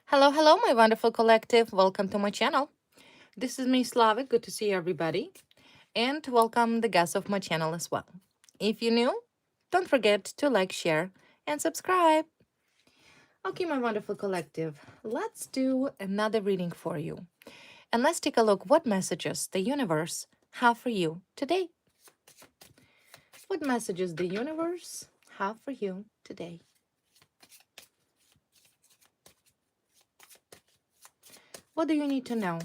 Hello, hello, my wonderful collective. Welcome to my channel. This is me, Slavic. Good to see everybody. And welcome the guests of my channel as well. If you're new, don't forget to like, share, and subscribe. Okay, my wonderful collective, let's do another reading for you. And let's take a look what messages the universe have for you today. What messages the universe have for you today? What do you need to know?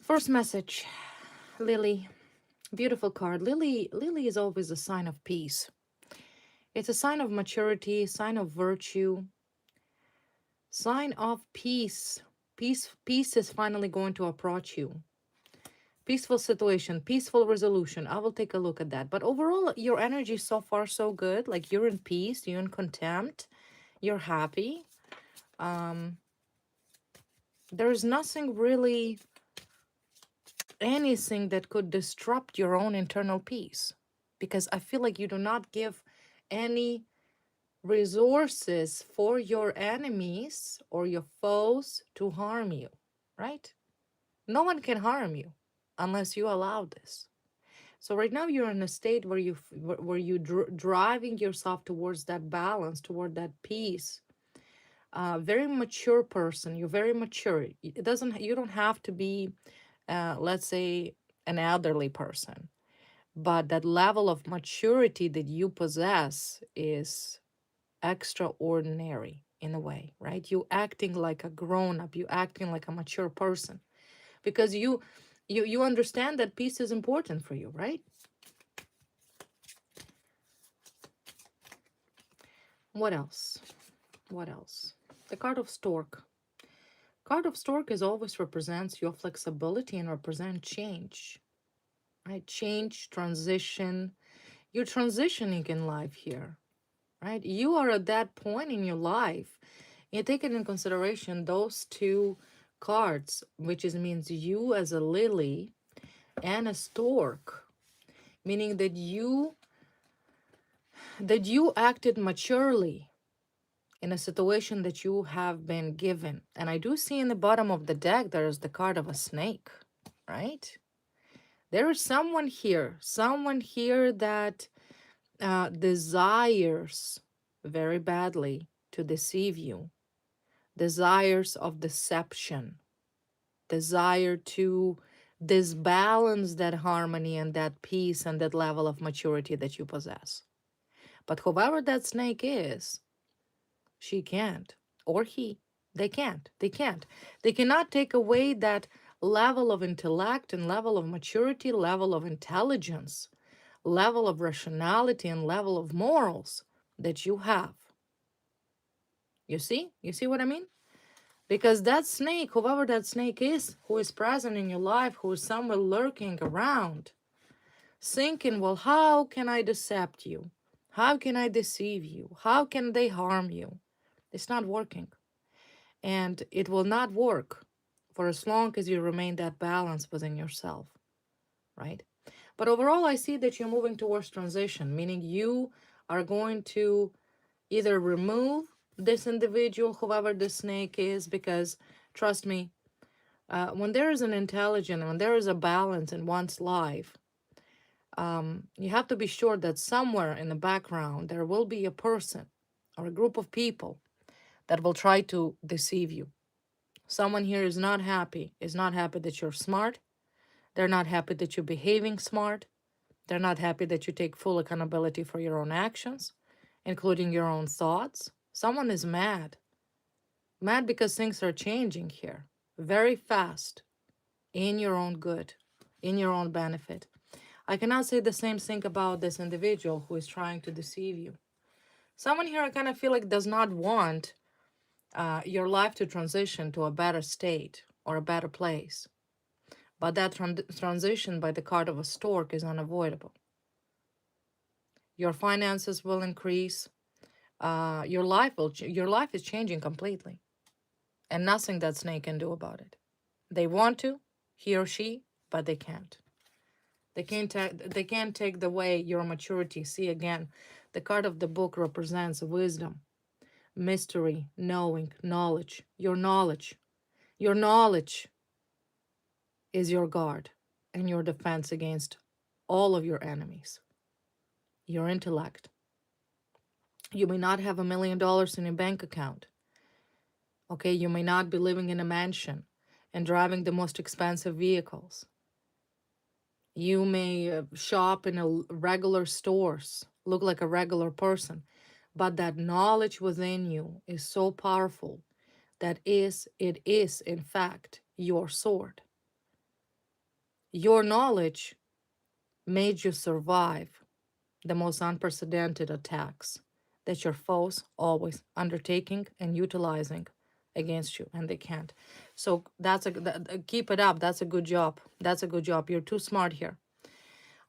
First message, Lily. Beautiful card. Lily is always a sign of peace. It's a sign of maturity, sign of virtue, sign of peace. Peace is finally going to approach you. Peaceful situation, peaceful resolution. I will take a look at that. But overall, your energy so far so good. Like you're in peace, you're in contempt, you're happy. There is nothing really, anything that could disrupt your own internal peace. Because I feel like you do not give any resources for your enemies or your foes to harm you, right? No one can harm you unless you allow this. So right now you're in a state where driving yourself towards that balance, toward that peace. Very mature person. You're very mature. You don't have to be, let's say, an elderly person, but that level of maturity that you possess is extraordinary in a way, right? You acting like a grown up, you acting like a mature person because you understand that peace is important for you, right? What else? What else? The card of stork. Card of stork is always represents your flexibility and represent change, right? Change, transition. You're transitioning in life here, right? You are at that point in your life. You take it in consideration those two cards, which is means you as a lily and a stork, meaning that you acted maturely in a situation that you have been given. And I do see in the bottom of the deck there is the card of a snake, right? There is someone here that desires very badly to deceive you, desires of deception, desire to disbalance that harmony and that peace and that level of maturity that you possess. But whoever that snake is, she can't, or he, they can't. They can't. They cannot take away that level of intellect and level of maturity, level of intelligence, level of rationality, and level of morals that you have. You see? You see what I mean? Because that snake, whoever that snake is, who is present in your life, who is somewhere lurking around, thinking, well, how can I decept you? How can I deceive you? How can they harm you? It's not working. And it will not work for as long as you remain that balance within yourself, right? But overall, I see that you're moving towards transition, meaning you are going to either remove this individual, whoever the snake is, because trust me, when there is an intelligence, when there is a balance in one's life, you have to be sure that somewhere in the background there will be a person or a group of people that will try to deceive you. Someone here is not happy that you're smart. They're not happy that you're behaving smart. They're not happy that you take full accountability for your own actions, including your own thoughts. Someone is mad. Mad because things are changing here very fast in your own good, in your own benefit. I cannot say the same thing about this individual who is trying to deceive you. Someone here I kind of feel like does not want your life to transition to a better state or a better place. But that transition by the card of a stork is unavoidable. Your finances will increase. Your life is changing completely, and nothing that snake can do about it. They want to, he or she, but they can't. They can't take away your maturity. See again, the card of the book represents wisdom, mystery, knowing, knowledge. Your knowledge. Your knowledge is your guard and your defense against all of your enemies. Your intellect. You may not have $1 million in your bank account. Okay, you may not be living in a mansion and driving the most expensive vehicles. You may shop in a regular stores, look like a regular person, but that knowledge within you is so powerful that it is in fact your sword. Your knowledge made you survive the most unprecedented attacks that your foes always undertaking and utilizing against you, and they can't. So keep it up. That's a good job. That's a good job. You're too smart here.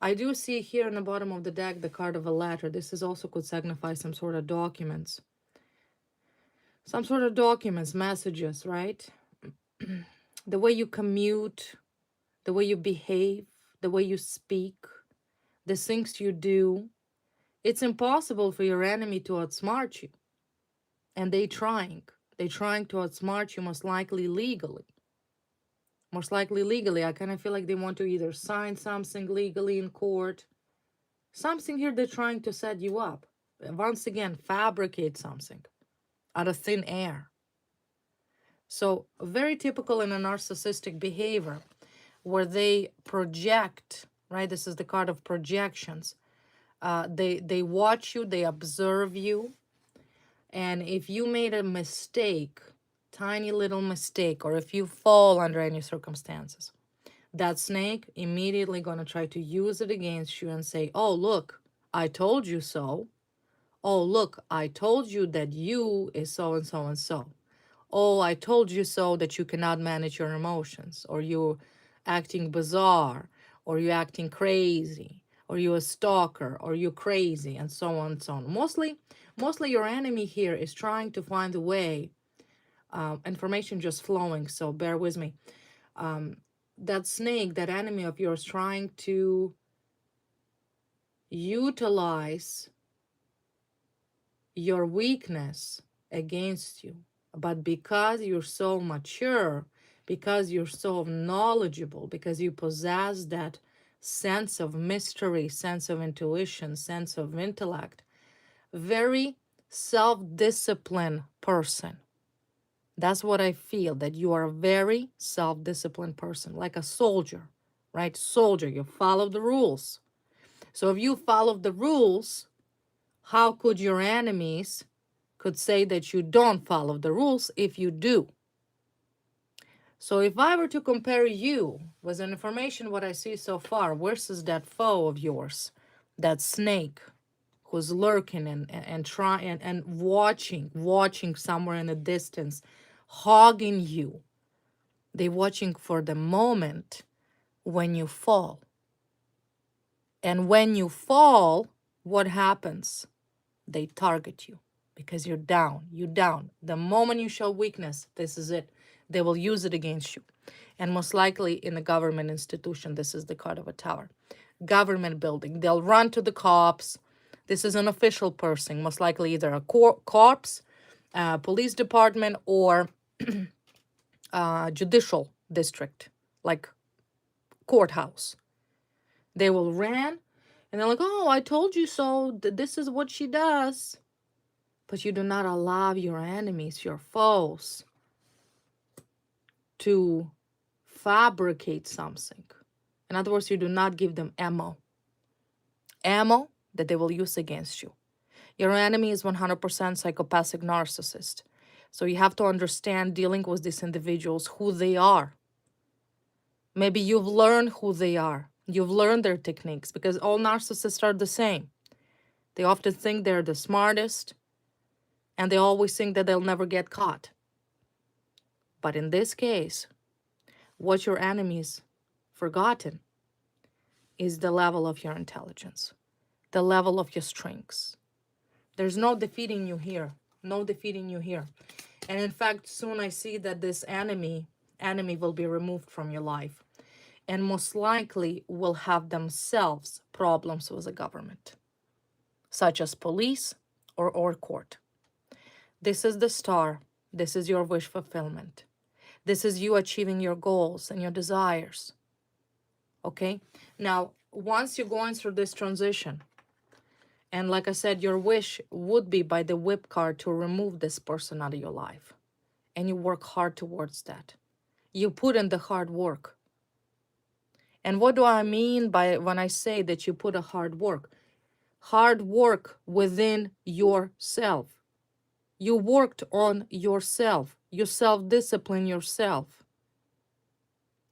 I do see here in the bottom of the deck the card of a letter. This is also could signify some sort of documents. Some sort of documents, messages, right? The way you commute, the way you behave, the way you speak, the things you do. It's impossible for your enemy to outsmart you. And they trying. They trying to outsmart you, most likely legally. Most likely legally. I kind of feel like they want to either sign something legally in court. Something here they're trying to set you up. Once again, fabricate something out of thin air. So very typical in a narcissistic behavior where they project, right? This is the card of projections. They watch you, they observe you. And if you made a mistake, tiny little mistake, or if you fall under any circumstances, that snake immediately going to try to use it against you and say, oh, look, I told you so. Oh, look, I told you that you is so and so and so. Oh, I told you so that you cannot manage your emotions, or you're acting bizarre, or you're acting crazy, or you're a stalker, or you're crazy, and so on and so on. Mostly your enemy here is trying to find a way, information just flowing, so bear with me. That snake, that enemy of yours, trying to utilize your weakness against you. But because you're so mature, because you're so knowledgeable, because you possess that sense of mystery, sense of intuition, sense of intellect, very self-disciplined person. That's what I feel, that you are a very self-disciplined person, like a soldier, right? Soldier, you follow the rules. So if you follow the rules, how could your enemies could say that you don't follow the rules if you do? So if I were to compare you with the information what I see so far versus that foe of yours, that snake who's lurking and trying and watching somewhere in the distance, hogging you. They watching for the moment when you fall. And when you fall, what happens? They target you because you're down. You're down. The moment you show weakness, this is it. They will use it against you. And most likely in a government institution, this is the card of a tower. Government building. They'll run to the cops. This is an official person, most likely either a cops, police department, or judicial district, like courthouse. They will run and they're like, oh, I told you so. This is what she does. But you do not allow your enemies, your foes, to fabricate something. In other words, you do not give them ammo that they will use against you. Your enemy is 100% psychopathic narcissist. So you have to understand dealing with these individuals, who they are. Maybe you've learned who they are. You've learned their techniques, because all narcissists are the same. They often think they're the smartest, and they always think that they'll never get caught. But in this case, what your enemy's forgotten is the level of your intelligence, the level of your strengths. There's no defeating you here. No defeating you here. And in fact, soon I see that this enemy will be removed from your life. and most likely will have themselves problems with the government, such as police or court. This is the star. This is your wish fulfillment. This is you achieving your goals and your desires. Okay? Now, once you're going through this transition, and like I said, your wish would be by the whip card to remove this person out of your life. And you work hard towards that. You put in the hard work. And what do I mean by when I say that you put a hard work? Hard work within yourself. You worked on yourself. You self-discipline yourself.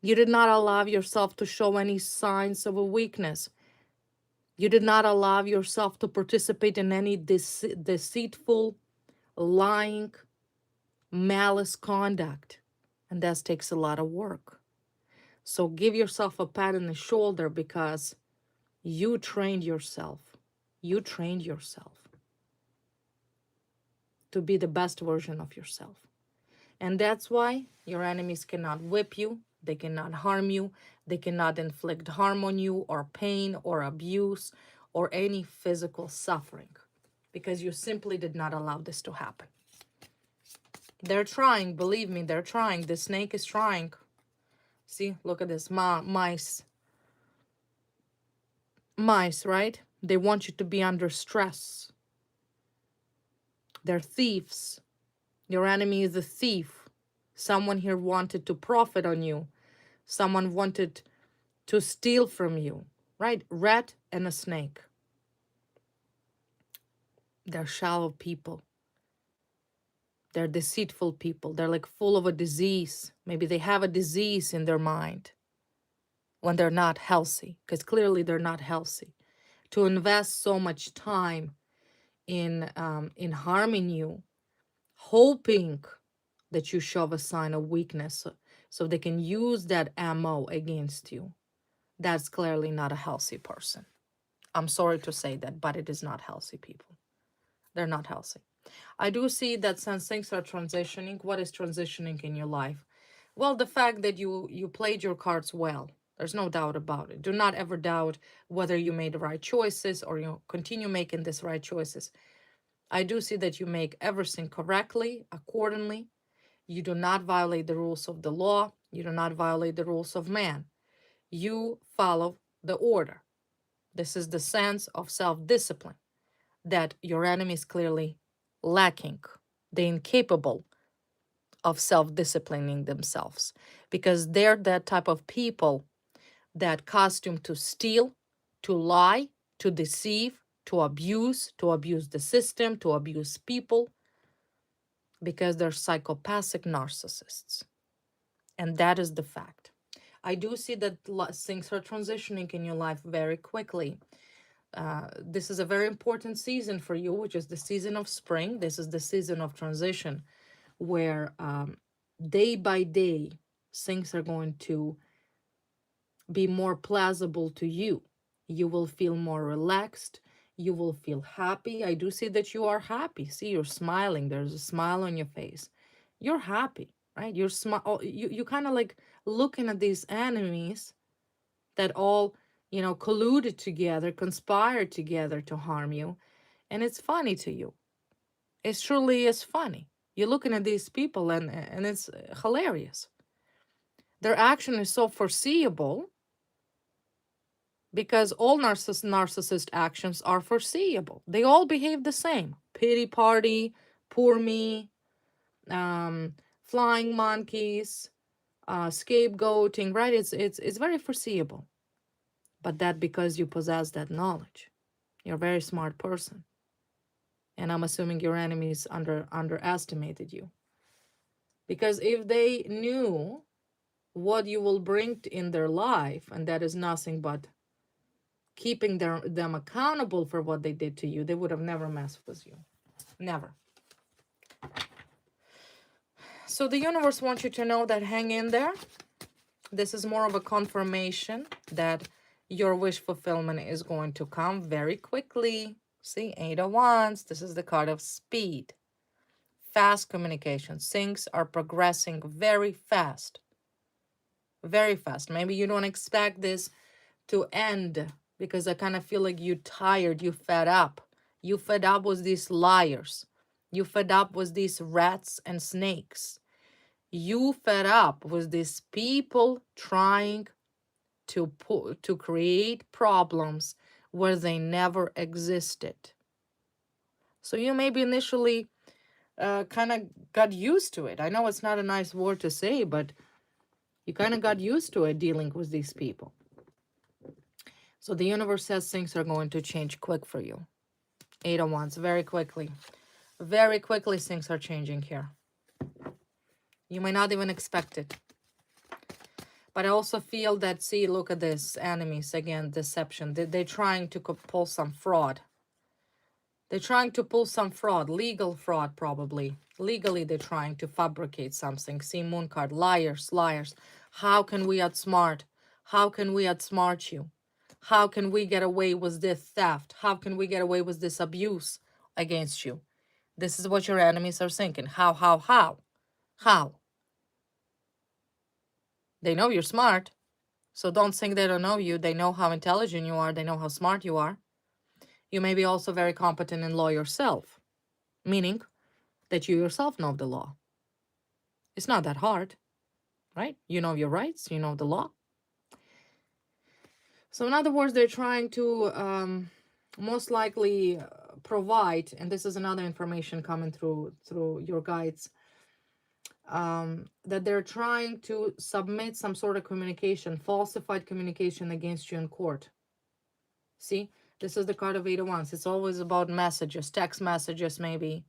You did not allow yourself to show any signs of a weakness. You did not allow yourself to participate in any deceitful, lying, malice conduct. And that takes a lot of work. So give yourself a pat on the shoulder because you trained yourself. You trained yourself to be the best version of yourself. And that's why your enemies cannot whip you, they cannot harm you, they cannot inflict harm on you or pain or abuse or any physical suffering because you simply did not allow this to happen. They're trying, believe me, they're trying. The snake is trying. See, look at this, mice. Mice, right? They want you to be under stress. They're thieves. Your enemy is a thief. Someone here wanted to profit on you. Someone wanted to steal from you, right? Rat and a snake. They're shallow people. They're deceitful people. They're like full of a disease. Maybe they have a disease in their mind when they're not healthy, because clearly they're not healthy. To invest so much time in harming you, hoping that you show a sign of weakness so they can use that ammo against you. That's clearly not a healthy person. I'm sorry to say that, but it is not healthy people. They're not healthy. I do see that since things are transitioning, what is transitioning in your life? Well, the fact that you played your cards well. There's no doubt about it. Do not ever doubt whether you made the right choices or you continue making these right choices. I do see that you make everything correctly, accordingly. You do not violate the rules of the law. You do not violate the rules of man. You follow the order. This is the sense of self-discipline that your enemy is clearly lacking. They're incapable of self-disciplining themselves because they're that type of people that costume to steal, to lie, to deceive, to abuse the system, to abuse people, because they're psychopathic narcissists. And that is the fact. I do see that things are transitioning in your life very quickly. This is a very important season for you, which is the season of spring. This is the season of transition where day by day things are going to be more plausible to you. You will feel more relaxed. You will feel happy. I do see that you are happy. See, you're smiling. There's a smile on your face. You're happy, right? You're you kind of like looking at these enemies that all, colluded together, conspired together to harm you. And it's funny to you. It truly is funny. You're looking at these people and it's hilarious. Their action is so foreseeable because all narcissist actions are foreseeable. They all behave the same. Pity party, poor me, flying monkeys, scapegoating, right? It's very foreseeable. But that because you possess that knowledge. You're a very smart person. And I'm assuming your enemies underestimated you. Because if they knew what you will bring in their life, and that is nothing but keeping them accountable for what they did to you, they would have never messed with you. Never. So the universe wants you to know that hang in there. This is more of a confirmation that your wish fulfillment is going to come very quickly. See, 8 of Wands. This is the card of speed. Fast communication. Things are progressing very fast. very fast. Maybe you don't expect this to end because I kind of feel like you tired, you fed up. You fed up with these liars. You fed up with these rats and snakes. You fed up with these people trying to create problems where they never existed. So you maybe initially kind of got used to it. I know it's not a nice word to say, but you kind of got used to it dealing with these people. So the universe says things are going to change quick for you. 8 of Wands, very quickly. Very quickly things are changing here. You may not even expect it. But I also feel that, see, look at this, enemies, again, deception. They're trying to pull some fraud. They're trying to pull some fraud, legal fraud probably. Legally, they're trying to fabricate something. See, moon card, liars, liars. How can we outsmart? How can we outsmart you? How can we get away with this theft? How can we get away with this abuse against you? This is what your enemies are thinking. How? How? They know you're smart. So don't think they don't know you. They know how intelligent you are. They know how smart you are. You may be also very competent in law yourself, meaning that you yourself know the law. It's not that hard, right? You know your rights, you know the law. So in other words, they're trying to most likely provide, and this is another information coming through your guides, that they're trying to submit some sort of communication, falsified communication against you in court. See, this is the card of 8 of Wands. It's always about messages, text messages, maybe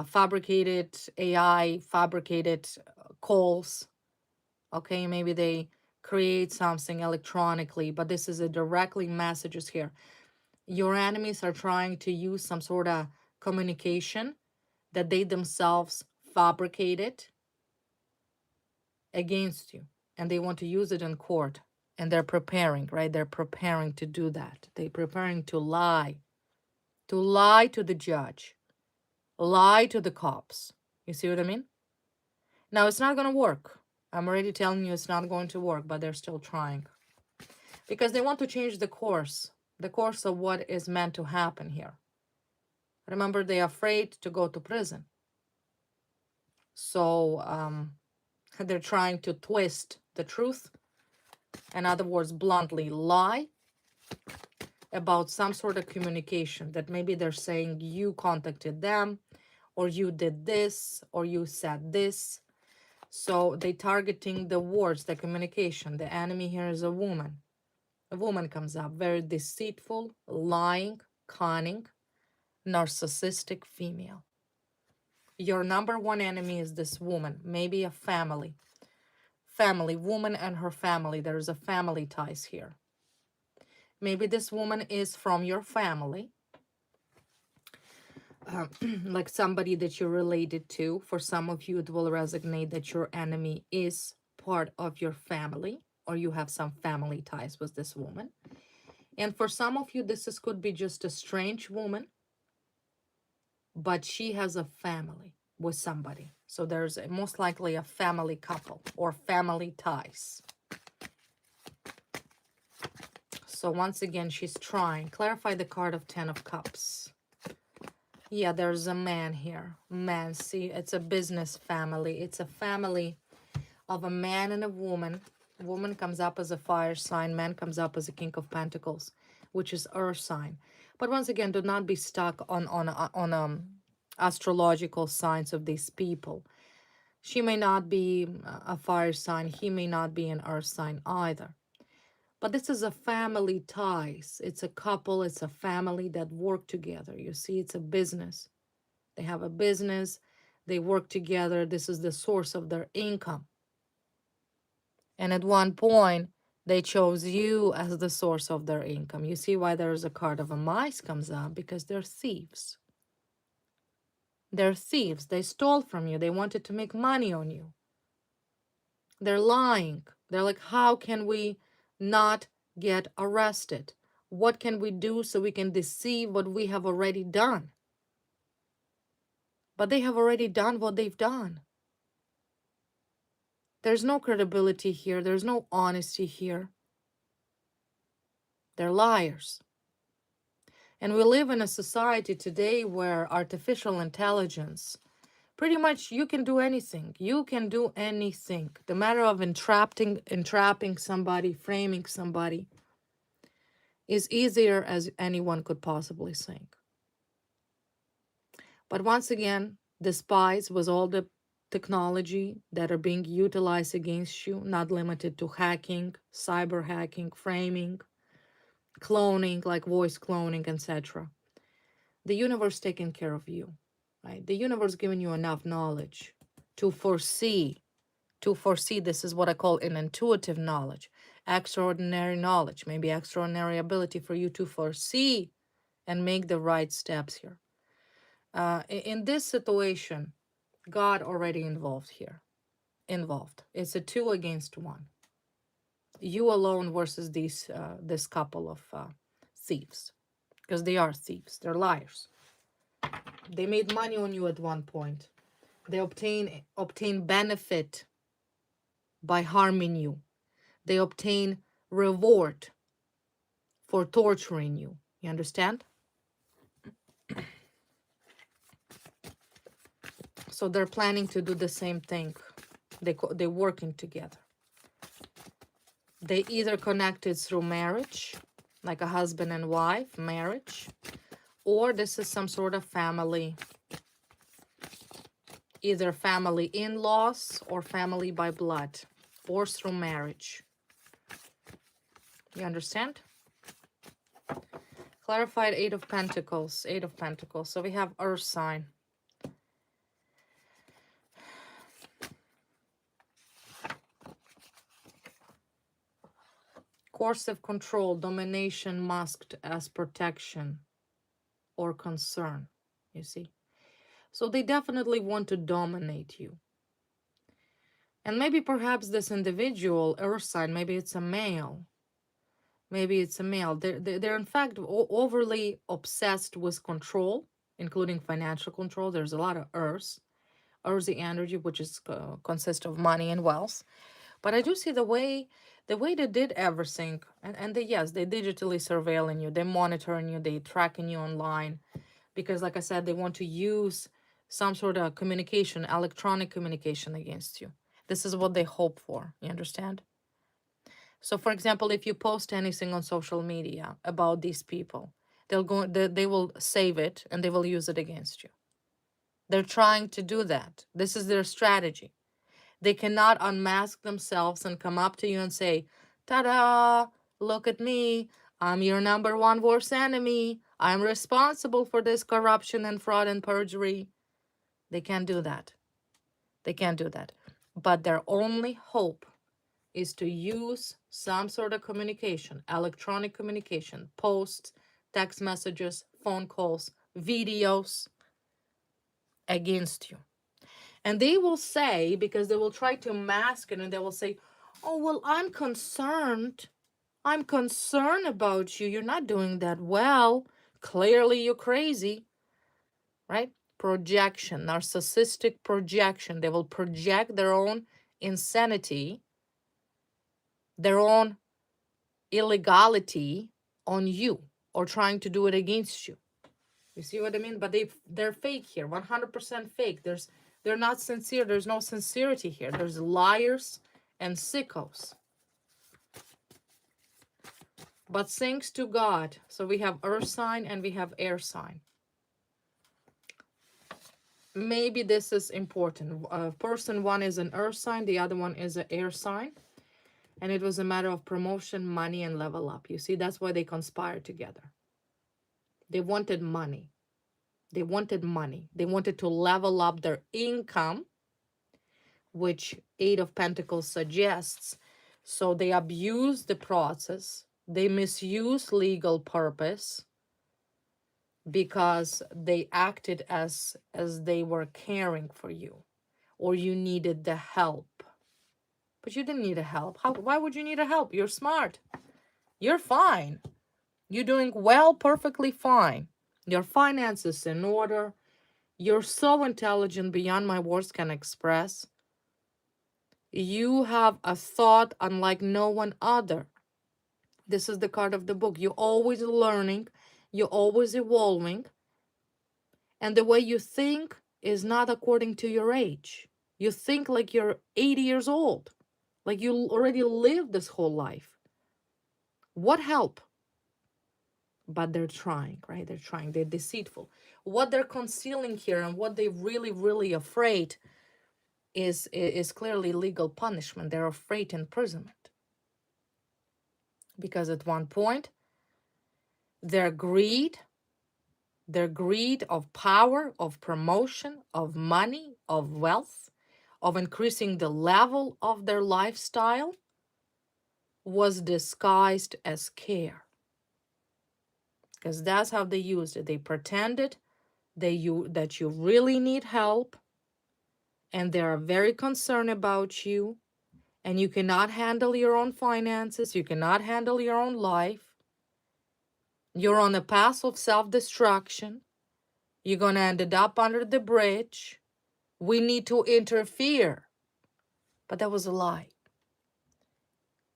fabricated AI, fabricated calls. Okay, maybe they create something electronically, but this is a directly messages here. Your enemies are trying to use some sort of communication that they themselves fabricated against you, and they want to use it in court, and they're preparing, right? They're preparing to do that. They're preparing to lie to the judge, lie to the cops. You see what I mean? Now, it's not going to work. I'm already telling you it's not going to work, but they're still trying. Because they want to change the course of what is meant to happen here. Remember, they're afraid to go to prison. So they're trying to twist the truth. In other words, bluntly lie about some sort of communication that maybe they're saying you contacted them, or you did this, or you said this. So they targeting the words, the communication. The enemy here is a woman. A woman comes up, very deceitful, lying, cunning, narcissistic female. Your number one enemy is this woman, maybe a family. Family, woman and her family. There is a family ties here. Maybe this woman is from your family, like somebody that you're related to. For some of you, it will resonate that your enemy is part of your family, or you have some family ties with this woman. And for some of you, could be just a strange woman, but she has a family with somebody. So there's most likely a family couple or family ties. So once again, she's trying. Clarify the card of 10 of Cups. Yeah, there's a man here. Man, see, it's a business family. It's a family of a man and a woman. Woman comes up as a fire sign. Man comes up as a King of Pentacles, which is earth sign. But once again, do not be stuck on astrological signs of these people. She may not be a fire sign. He may not be an earth sign either. But this is a family ties. It's a couple. It's a family that work together. You see, it's a business. They have a business. They work together. This is the source of their income. And at one point, they chose you as the source of their income. You see why there's a card of a mice comes up? Because they're thieves. They're thieves. They stole from you. They wanted to make money on you. They're lying. They're like, how can we not get arrested? What can we do so we can deceive what we have already done? But they have already done what they've done. There's no credibility here. There's no honesty here. They're liars. And we live in a society today where artificial intelligence, pretty much you can do anything. You can do anything. The matter of entrapping somebody, framing somebody is easier as anyone could possibly think. But once again, despise with all the technology that are being utilized against you, not limited to hacking, cyber hacking, framing, cloning, like voice cloning, etc. The universe taking care of you, right? The universe giving you enough knowledge to foresee. This is what I call an intuitive knowledge, extraordinary knowledge, maybe extraordinary ability for you to foresee and make the right steps here. In this situation, God already involved here. It's a 2 against 1. You alone versus this couple of thieves, because they are thieves. They're liars. They made money on you at one point. They obtain benefit by harming you. They obtain reward for torturing you. You understand? So they're planning to do the same thing. They're working together. They either connected through marriage, like a husband and wife marriage, or this is some sort of family, either family in-laws or family by blood, or through marriage. You understand? Clarified 8 of Pentacles, 8 of Pentacles. So we have Earth sign. Coercive control, domination masked as protection or concern, you see. So they definitely want to dominate you. And maybe perhaps this individual, Earth sign, maybe it's a male. Maybe it's a male. They're in fact overly obsessed with control, including financial control. There's a lot of earthy energy, which is consists of money and wealth. But I do see the way they did everything, and yes, they digitally surveilling you, they're monitoring you, they tracking you online, because like I said, they want to use some sort of communication, electronic communication against you. This is what they hope for. You understand? So, for example, if you post anything on social media about these people, they will save it and they will use it against you. They're trying to do that. This is their strategy. They cannot unmask themselves and come up to you and say, ta-da, look at me. I'm your number one worst enemy. I'm responsible for this corruption and fraud and perjury. They can't do that. They can't do that. But their only hope is to use some sort of communication, electronic communication, posts, text messages, phone calls, videos against you. And they will say, because they will try to mask it, and they will say, oh, well, I'm concerned. I'm concerned about you. You're not doing that well. Clearly, you're crazy, right? Projection, narcissistic projection. They will project their own insanity, their own illegality on you, or trying to do it against you. You see what I mean? But they're fake here, 100% fake. They're not sincere. There's no sincerity here. There's liars and sickos. But thanks to God, so we have earth sign and we have air sign. Maybe this is important. Person one is an earth sign, the other one is an air sign. And it was a matter of promotion, money, and level up. You see, that's why they conspired together. They wanted money. They wanted money. They wanted to level up their income, which 8 of Pentacles suggests. So they abuse the process. They misuse legal purpose because they acted as they were caring for you, or you needed the help. But you didn't need a help. Why would you need a help? You're smart. You're fine. You're doing well, perfectly fine. Your finances in order. You're so intelligent beyond my words can express. You have a thought unlike no one other. This is the card of the book. You're always learning, you're always evolving, and the way you think is not according to your age. You think like you're 80 years old, like you already lived this whole life. What help? But they're trying, right? They're trying. They're deceitful. What they're concealing here and what they're really, really afraid is clearly legal punishment. They're afraid imprisonment. Because at one point, their greed of power, of promotion, of money, of wealth, of increasing the level of their lifestyle was disguised as care. Because that's how they used it. They pretended that you really need help, and they are very concerned about you, and you cannot handle your own finances, you cannot handle your own life. You're on a path of self-destruction. You're going to end up under the bridge. We need to interfere. But that was a lie.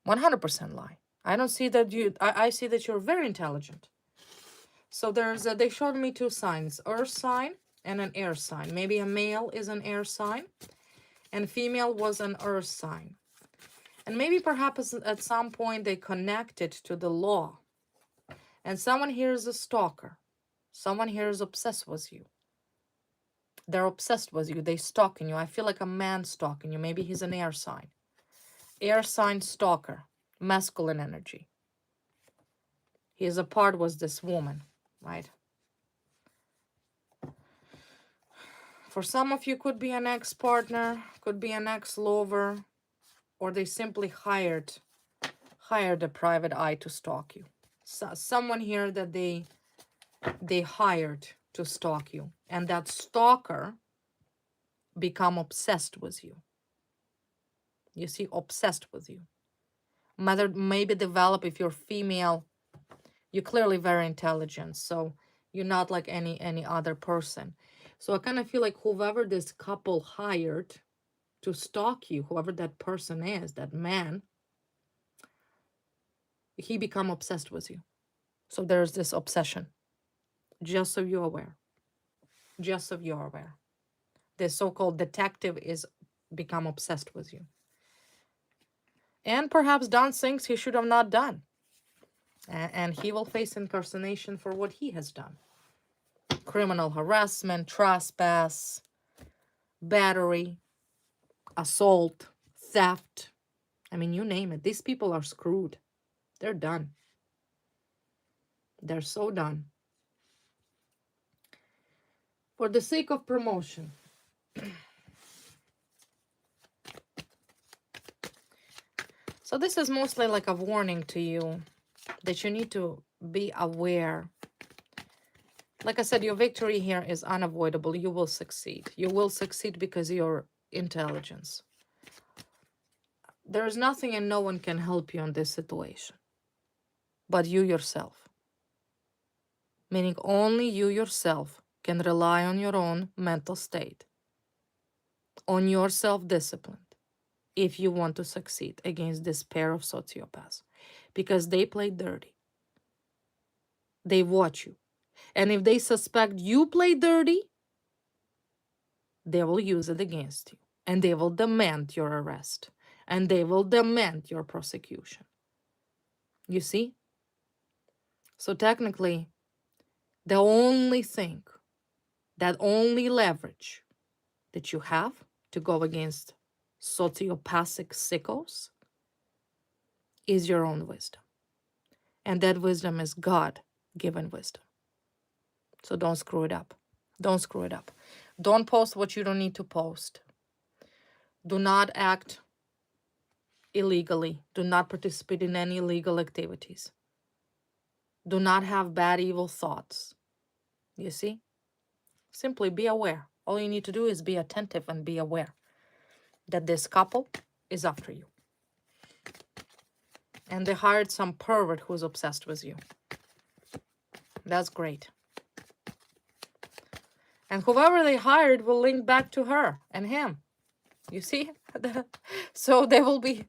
100% lie. I don't see that I see that you're very intelligent. So they showed me two signs, earth sign and an air sign. Maybe a male is an air sign and female was an earth sign. And maybe perhaps at some point they connected to the law. And someone here is a stalker. Someone here is obsessed with you. They're obsessed with you. They stalking you. I feel like a man stalking you. Maybe he's an air sign. Air sign stalker. Masculine energy. He is apart with this woman, right? For some of you, could be an ex-partner, could be an ex-lover, or they simply hired a private eye to stalk you. So someone here that they hired to stalk you, and that stalker become obsessed with you. You see, obsessed with you. Maybe develop, if you're female, you're clearly very intelligent, so you're not like any other person. So I kind of feel like whoever this couple hired to stalk you, whoever that person is, that man, he become obsessed with you. So there's this obsession. Just so you're aware. Just so you're aware. The so-called detective is become obsessed with you. And perhaps done things he should have not done. And he will face incarceration for what he has done. Criminal harassment, trespass, battery, assault, theft. I mean, you name it. These people are screwed. They're done. They're so done. For the sake of promotion. So this is mostly like a warning to you that you need to be aware. Like I said, your victory here is unavoidable. You will succeed. You will succeed because of your intelligence. There is nothing and no one can help you in this situation but you yourself. Meaning only you yourself can rely on your own mental state, on your self-discipline, if you want to succeed against this pair of sociopaths. Because they play dirty. They watch you. And if they suspect you play dirty, they will use it against you. And they will demand your arrest. And they will demand your prosecution. You see? So technically, the only thing, that only leverage that you have to go against sociopathic sickos is your own wisdom. And that wisdom is God-given wisdom. So don't screw it up. Don't screw it up. Don't post what you don't need to post. Do not act illegally. Do not participate in any illegal activities. Do not have bad, evil thoughts. You see? Simply be aware. All you need to do is be attentive and be aware that this couple is after you. And they hired some pervert who's obsessed with you. That's great. And whoever they hired will link back to her and him. You see? So they will be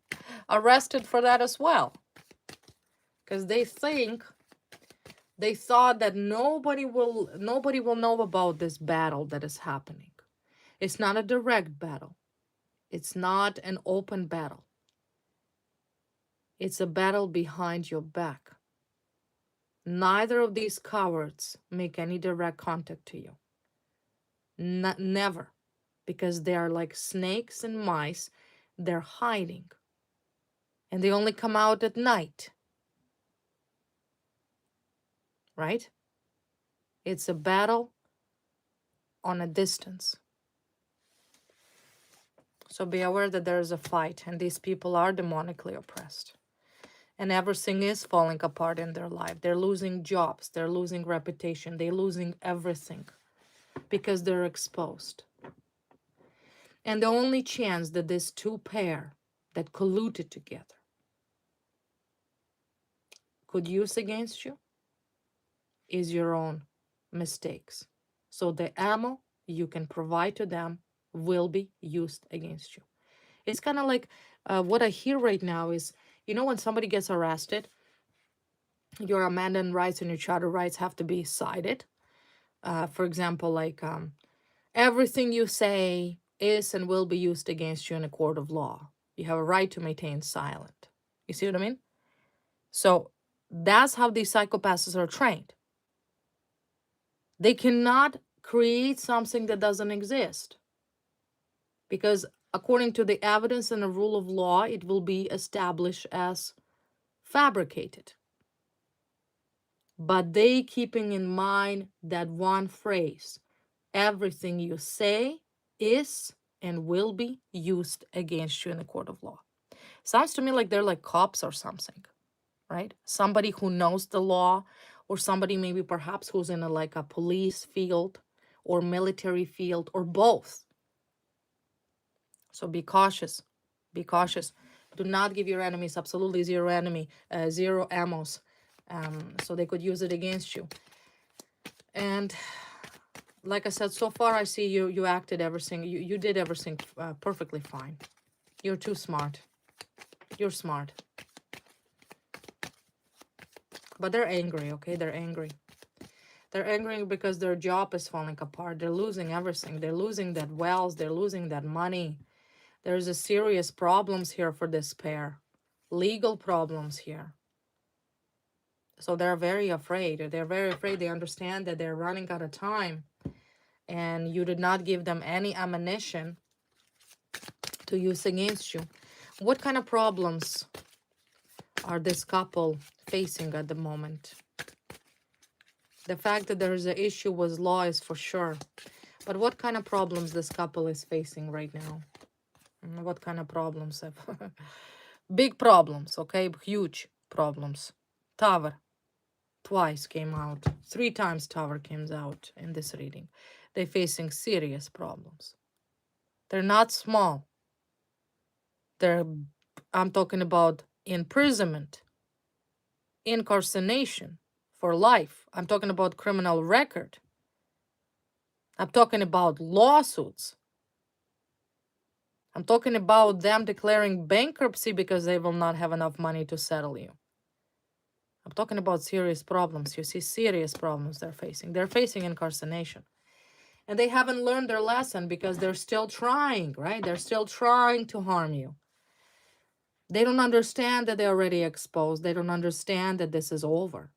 arrested for that as well. Because they thought that nobody will know about this battle that is happening. It's not a direct battle. It's not an open battle. It's a battle behind your back. Neither of these cowards make any direct contact to you. Never. Because they are like snakes and mice. They're hiding. And they only come out at night. Right? It's a battle on a distance. So be aware that there is a fight, and these people are demonically oppressed. And everything is falling apart in their life. They're losing jobs, they're losing reputation, they're losing everything because they're exposed. And the only chance that this two pair that colluded together could use against you is your own mistakes. So the ammo you can provide to them will be used against you. It's kind of like what I hear right now is, you know, when somebody gets arrested, your Amendment rights and your charter rights have to be cited. For example, like everything you say is and will be used against you in a court of law. You have a right to maintain silent. You see what I mean? So that's how these psychopaths are trained. They cannot create something that doesn't exist. Because according to the evidence and the rule of law, it will be established as fabricated. But they keeping in mind that one phrase, everything you say is and will be used against you in the court of law. Sounds to me like they're like cops or something, right? Somebody who knows the law, or somebody maybe perhaps who's in like a police field or military field or both. So be cautious. Be cautious. Do not give your enemies absolutely zero ammos, so they could use it against you. And like I said, so far I see you acted everything. You did everything perfectly fine. You're too smart. You're smart. But they're angry, okay? They're angry. They're angry because their job is falling apart. They're losing everything. They're losing that wealth. They're losing that money. There's a serious problems here for this pair. Legal problems here. So they're very afraid. They're very afraid. They understand that they're running out of time. And you did not give them any ammunition to use against you. What kind of problems are this couple facing at the moment? The fact that there is an issue with law is for sure. But what kind of problems this couple is facing right now? What kind of problems have? Big problems, okay? Huge problems. Tower. Twice came out. 3 times Tower came out in this reading. They're facing serious problems. They're not small. I'm talking about imprisonment, incarceration for life. I'm talking about criminal record. I'm talking about lawsuits. I'm talking about them declaring bankruptcy because they will not have enough money to settle you. I'm talking about serious problems. You see, serious problems they're facing. They're facing incarceration. And they haven't learned their lesson because they're still trying, right? They're still trying to harm you. They don't understand that they're already exposed. They don't understand that this is over.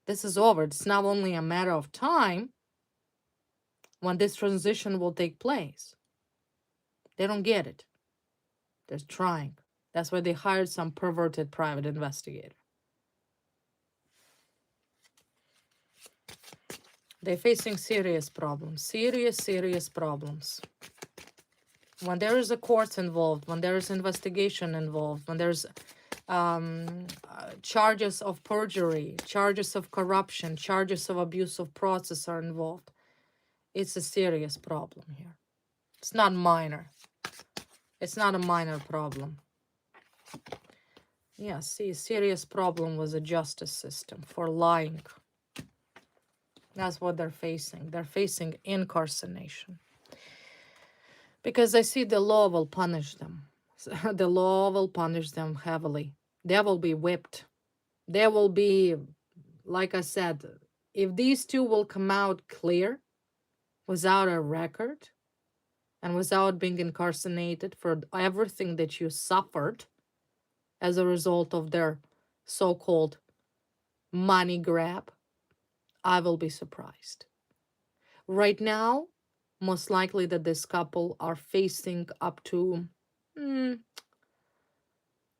This is over. It's not only a matter of time when this transition will take place. They don't get it. They're trying. That's why they hired some perverted private investigator. They're facing serious problems. Serious problems. When there is a court involved, when there is investigation involved, when there's charges of perjury, charges of corruption, charges of abuse of process are involved, it's a serious problem here. It's not minor. It's not a minor problem. Yeah, see, serious problem with the justice system for lying. That's what they're facing. They're facing incarceration. Because they see the law will punish them. The law will punish them heavily. They will be whipped. They will be, like I said, if these two will come out clear without a record and without being incarcerated for everything that you suffered as a result of their so-called money grab, I will be surprised. Right now, most likely that this couple are facing up to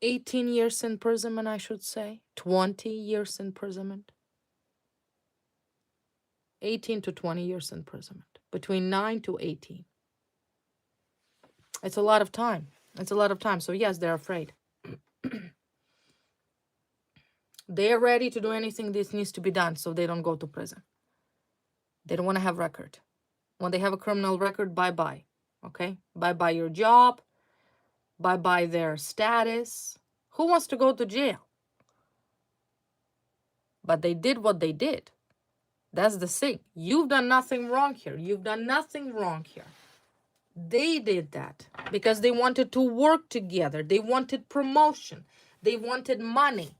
18 years imprisonment, I should say, 20 years imprisonment, 18 to 20 years imprisonment, between 9 to 18. It's a lot of time. It's a lot of time. So yes, they're afraid. They're ready to do anything this needs to be done so they don't go to prison. They don't want to have record. When they have a criminal record, bye-bye. Okay? Bye-bye your job. Bye-bye their status. Who wants to go to jail? But they did what they did. That's the thing. You've done nothing wrong here. You've done nothing wrong here. They did that because they wanted to work together. They wanted promotion. They wanted money.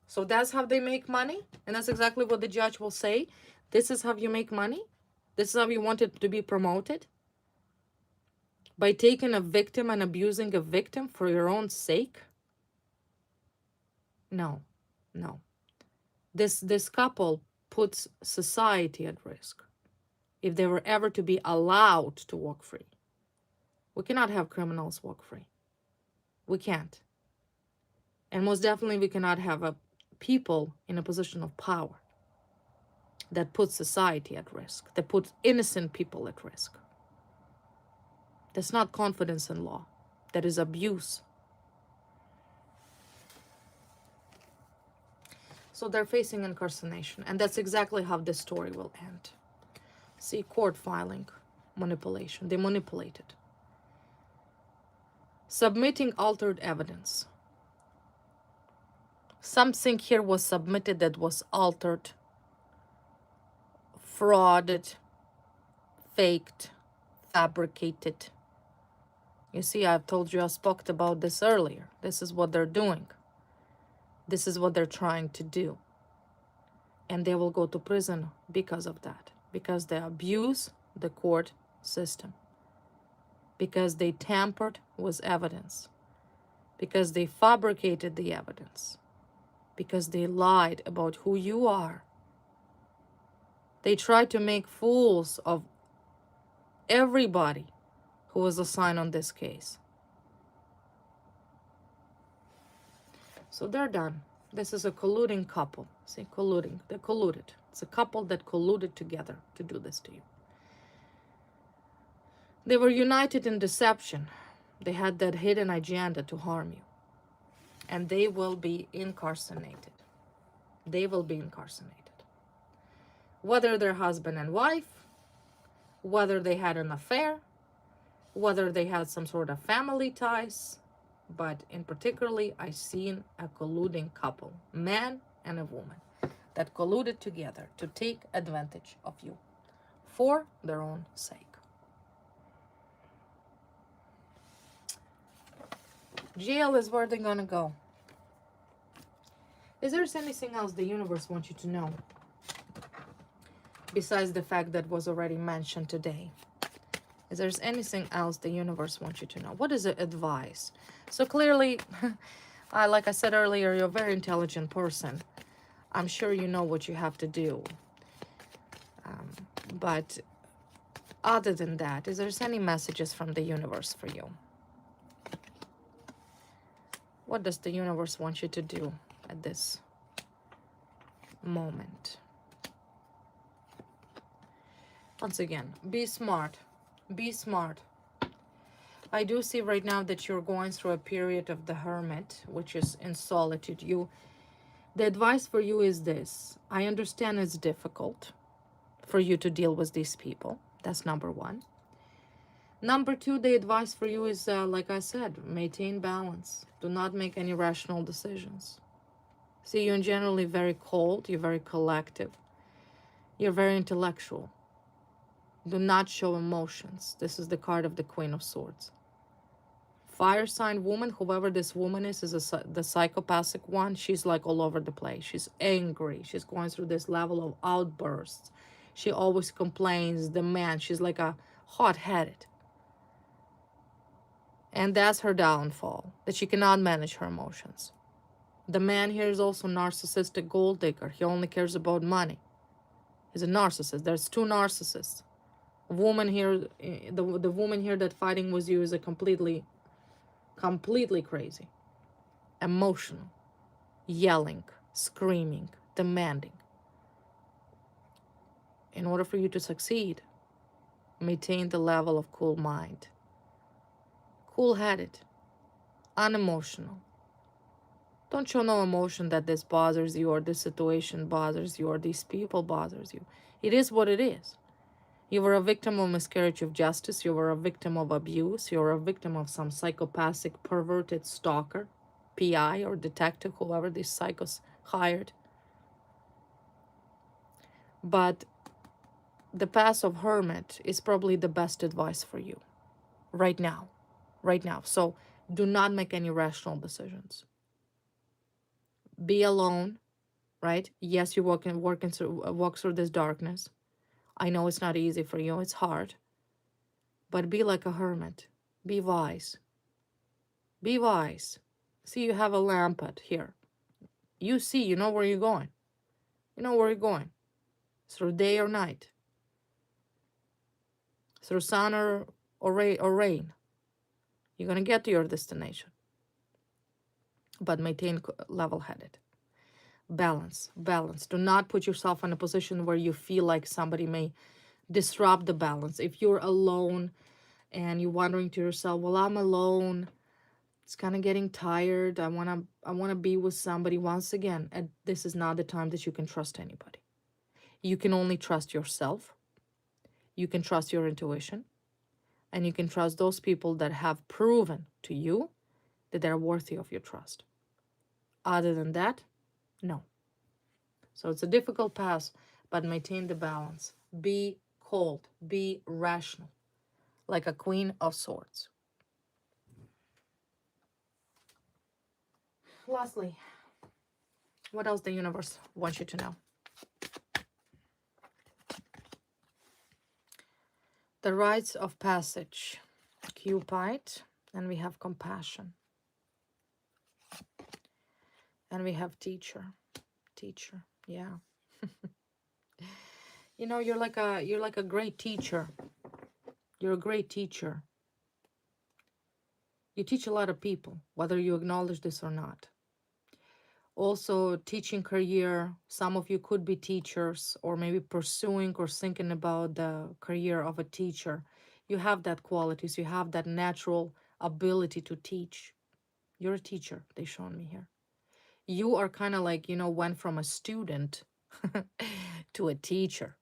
So that's how they make money. And that's exactly what the judge will say. This is how you make money. This is how you want it to be promoted. By taking a victim and abusing a victim for your own sake. No, no. This couple puts society at risk if they were ever to be allowed to walk free. We cannot have criminals walk free. We can't. And most definitely we cannot have people in a position of power that puts society at risk, that puts innocent people at risk. That's not confidence in law. That is abuse. So they're facing incarceration, and that's exactly how this story will end. See, court filing, manipulation. They manipulated. Submitting altered evidence. Something here was submitted that was altered, frauded, faked, fabricated. You see, I've told you, I spoke about this earlier. This is what they're doing. This is what they're trying to do. And they will go to prison because of that. Because they abuse the court system. Because they tampered with evidence. Because they fabricated the evidence. Because they lied about who you are. They tried to make fools of everybody who was assigned on this case. So they're done. This is a colluding couple. See, colluding. They colluded. It's a couple that colluded together to do this to you. They were united in deception. They had that hidden agenda to harm you. And they will be incarcerated. They will be incarcerated. Whether they're husband and wife, whether they had an affair, whether they had some sort of family ties, but in particularly, I seen a colluding couple, man and a woman, that colluded together to take advantage of you for their own sake. Jail is where they're gonna go. Is there anything else the universe wants you to know besides the fact that was already mentioned today? Is there anything else the universe wants you to know? What is the advice? So clearly, like I said earlier, you're a very intelligent person. I'm sure you know what you have to do. But other than that, is there any messages from the universe for you? What does the universe want you to do at this moment? Once again, be smart. Be smart. I do see right now that you're going through a period of the hermit, which is in solitude. The advice for you is this. I understand it's difficult for you to deal with these people. That's number one. Number two, the advice for you is, like I said, maintain balance. Do not make any rational decisions. See, you're generally very cold. You're very collective. You're very intellectual. Do not show emotions. This is the card of the Queen of Swords. Fire sign woman, whoever this woman is the psychopathic one. She's like all over the place. She's angry. She's going through this level of outbursts. She always complains, demands. She's like a hot-headed. And that's her downfall, that she cannot manage her emotions. The man here is also narcissistic gold digger. He only cares about money. He's a narcissist. There's two narcissists. Woman here, the woman here that fighting with you is a completely crazy, emotional, yelling, screaming, demanding. In order for you to succeed, maintain the level of cool mind, cool-headed, unemotional. Don't show no emotion that this bothers you or this situation bothers you or these people bothers you. It is what it is. You were a victim of miscarriage of justice. You were a victim of abuse. You were a victim of some psychopathic, perverted stalker, PI or detective, whoever these psychos hired. But the path of hermit is probably the best advice for you right now. Right now. So do not make any rational decisions. Be alone, right? Yes, you're walk through this darkness. I know it's not easy for you. It's hard. But be like a hermit. Be wise. Be wise. See, you have a lampet here. You see, you know where you're going. You know where you're going. Through day or night. Through sun or rain. You're going to get to your destination. But maintain level-headed. Balance. Balance. Do not put yourself in a position where you feel like somebody may disrupt the balance. If you're alone and you're wondering to yourself, well, I'm alone. It's kind of getting tired. I wanna be with somebody. Once again, and this is not the time that you can trust anybody. You can only trust yourself. You can trust your intuition. And you can trust those people that have proven to you that they're worthy of your trust. Other than that, no. So it's a difficult path, but maintain the balance. Be cold. Be rational. Like a queen of swords. Lastly, what else the universe wants you to know? The rites of passage. Cupid, and we have compassion. And we have teacher. Teacher, yeah. You know, you're like a great teacher. You're a great teacher. You teach a lot of people, whether you acknowledge this or not. Also, teaching career, some of you could be teachers or maybe pursuing or thinking about the career of a teacher. You have that qualities, you have that natural ability to teach. You're a teacher, they shown me here. You are kind of like, you know, went from a student to a teacher.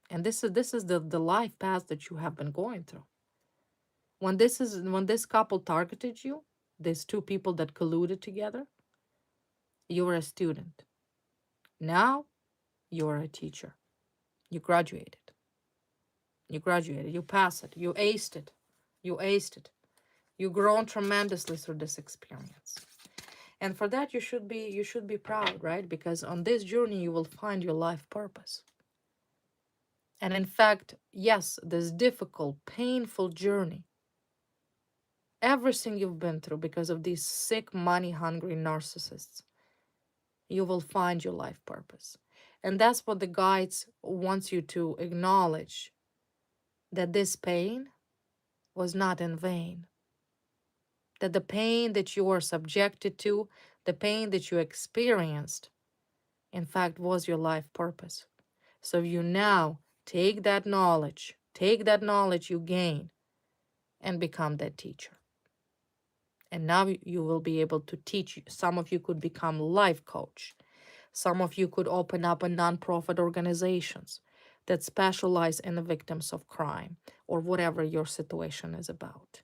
And this is the life path that you have been going through. When this couple targeted you, these two people that colluded together, you were a student. Now you're a teacher. You graduated. You graduated. You passed it. You aced it. You aced it. You've grown tremendously through this experience. And for that you should be proud, right? Because on this journey you will find your life purpose. And in fact, yes, this difficult, painful journey, everything you've been through because of these sick, money-hungry narcissists, you will find your life purpose. And that's what the guides wants you to acknowledge, that this pain was not in vain. That the pain that you are subjected to, the pain that you experienced, in fact, was your life purpose. So you now take that knowledge you gain and become that teacher. And now you will be able to teach. Some of you could become life coach. Some of you could open up a nonprofit organizations that specialize in the victims of crime or whatever your situation is about.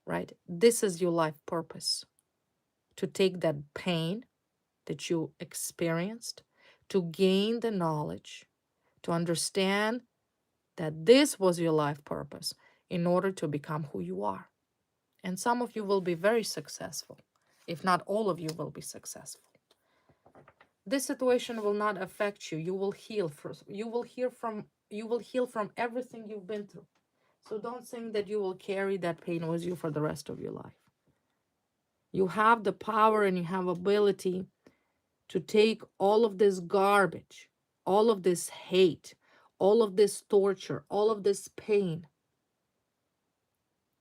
Right? This is your life purpose. To take that pain that you experienced, to gain the knowledge, to understand that this was your life purpose in order to become who you are. And some of you will be very successful. If not all of you will be successful. This situation will not affect you. You will heal first. You will heal from everything you've been through. So don't think that you will carry that pain with you for the rest of your life. You have the power and you have ability to take all of this garbage, all of this hate, all of this torture, all of this pain,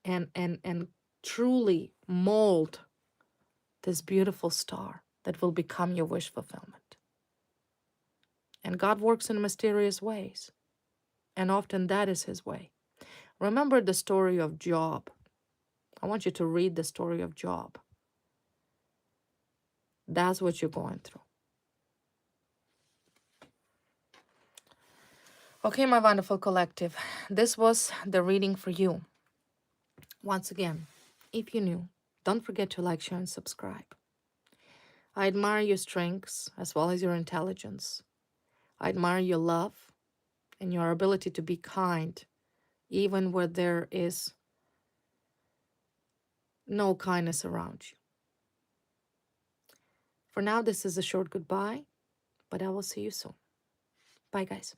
and truly mold this beautiful star that will become your wish fulfillment. And God works in mysterious ways, and often that is his way. Remember the story of Job. I want you to read the story of Job. That's what you're going through. Okay, my wonderful collective, this was the reading for you. Once again, if you're new, don't forget to like, share, and subscribe. I admire your strengths as well as your intelligence. I admire your love and your ability to be kind, even where there is no kindness around you. For now, this is a short goodbye, but I will see you soon. Bye, guys.